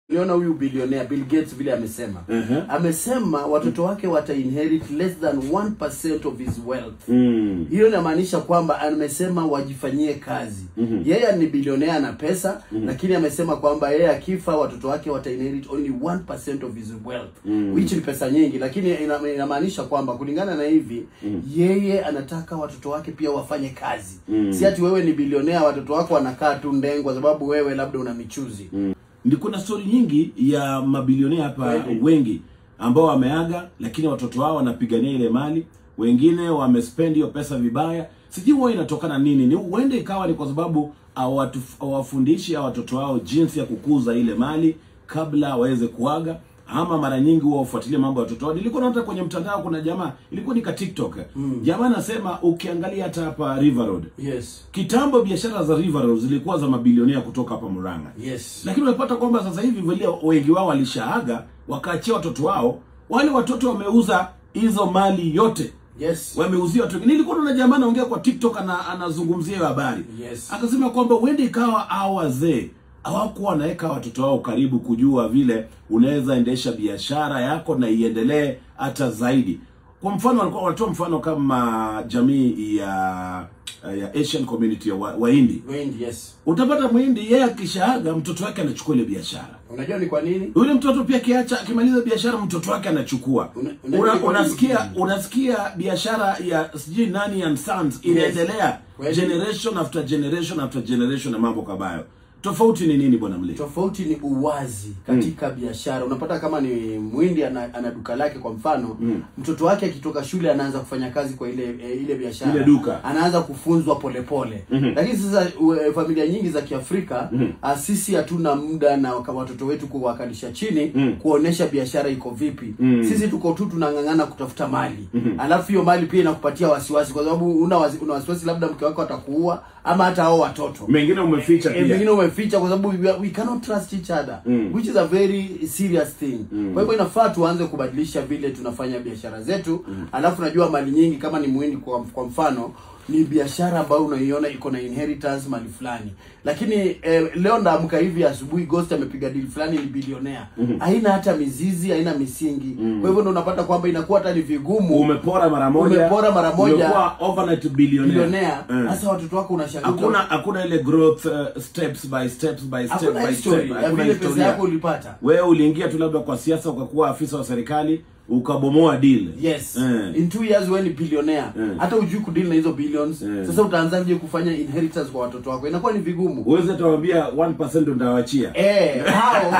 Uliona huyu billionaire Bill Gates vile amesema. Amesema watoto wake wata inherit less than 1% of his wealth. Hiyo inamaanisha kwamba amesema wajifanyie kazi. Yeye ni billionaire na pesa, lakini amesema kwamba yeye akifa watoto wake wata inherit only 1% of his wealth. Which ni pesa nyingi, lakini inamaanisha kwamba kulingana na hivi, yeye anataka watoto wake pia wafanye kazi. Si ati wewe ni billionaire watoto wako wanakaa tu ndengo kwa sababu wewe labda una michuzi. Kuna story nyingi ya mabilionea hapa wengi ambao wameaga, lakini watoto wao wanapigania ile mali. Wengine wamespend hiyo pesa vibaya. Sijui wao inatokana nini. Ni uende ikawa ni kwa sababu hawafundishi watoto wao jinsi ya kukuza ile mali kabla waweze kuaga, ama mara nyingi wao ufuatilia mambo ya watoto wao. Nilikuwa naona kwenye mtandao kuna jamaa, ilikuwa ni ka TikTok. Jamaa anasema ukiangalia hata hapa River Road. Kitambo biashara za River Road zilikuwa za mabilionea kutoka hapa Murang'a. Lakini unapata kwamba sasa hivi vile wengi wao walishaaga, wakaachia watoto wao. Wale watoto wameuza hizo mali yote. Wameuzia watu. Nilikuwa na jamaa anaongea kwa TikTok anazungumzia hiyo habari. Akasema kwamba uende ikawa hao wazee hawakuwa wanaweka watoto wao karibu kujua vile unaweza endesha biashara yako na iendelee hata zaidi. Kwa mfano walikuwa wanatoa mfano kama jamii ya Asian community ya Wahindi. Utapata Mhindi yeye akishaaga mtoto wake anachukua ile biashara. Unajua ni kwa nini? Yule mtoto pia kiacha akimaliza biashara mtoto wake anachukua. Unasikia biashara ya sijui nani and Sons inaendelea generation after generation after generation na mambo kabayo. Tofauti ni nini bwana Mle? Tofauti ni uwazi katika biashara. Unapata kama ni Mhindi ana duka lake kwa mfano, mtoto wake akitoka shule anaanza kufanya kazi kwa ile biashara. Ile duka. Anaanza kufunzwa polepole. Lakini sasa familia nyingi za Kiafrika, sisi hatuna muda na watoto wetu kuwakalisha chini kuonesha biashara iko vipi. Sisi tuko tu tunangangana kutafuta mali. Alafu hiyo mali pia inakupatia wasiwasi kwa sababu una wasiwasi labda mke wako atakuua ama hata hao watoto. Mengine umeficha pia. Mengine umeficha kwa sababu we cannot trust each other, which is a very serious thing. Kwa hivyo inafaa tuanze kubadilisha vile tunafanya biashara zetu. Alafu najua mali nyingi kama ni Mhindi kwa mfano ni biashara ambayo unaiona iko na inheritance mali fulani. Lakini leo ndaamka hivi asubuhi Ghost amepiga deal fulani ni billionaire. Haina hata mizizi, haina misingi. Kwa hivyo ndio unapata kwamba inakuwa hata ni vigumu. Umepora mara moja. Umekuwa overnight billionaire. Sasa watoto wako unashangaa. Hakuna ile growth steps by step. Hakuna ile pesa yako ulipata. Wewe uliingia tu labda kwa siasa ukakuwa afisa wa serikali ukabomoa deal. In 2 years wewe ni billionaire. Hata hujui kudeal na hizo billions. Sasa utaanzaje kufanya inheritance kwa watoto wako? Inakuwa ni vigumu. Uweze tuwaambia 1% ndio ndawachia. Hao